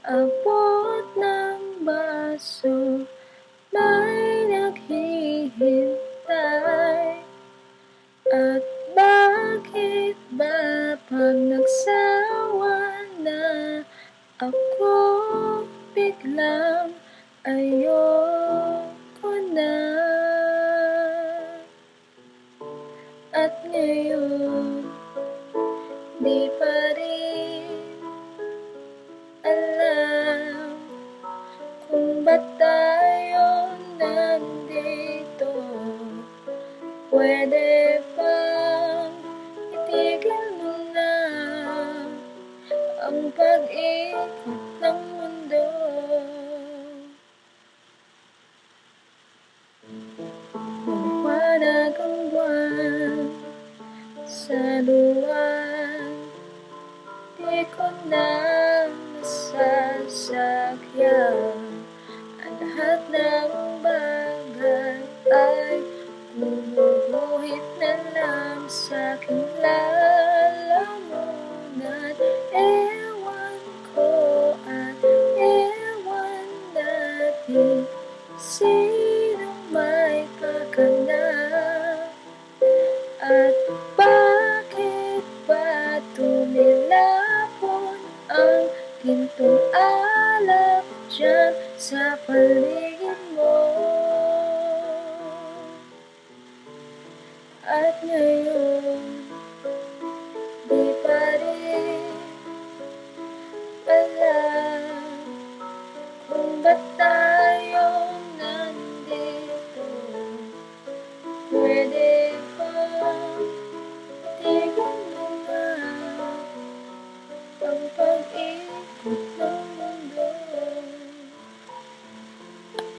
abot ng baso, may naghihintay. At bakit ba pag nagsawa na ako, biglang ayoko na? At ngayon, di pa rin alam kung ba't tayo nandito. Pwede bang itigil mo na ang pag-ikot ng mundo? Maliwanag ang buwan sa luwan, di ko na masasakyan. Ang lahat ng bagay ay gumuguhit na lang sa aking lalamunan. Ewan ko at ewan natin sinong may pagkanap. At bakit ba tumilapon ang gintong alak dyan sa paligid mo? At ngayon, di pa rin alam kung ba't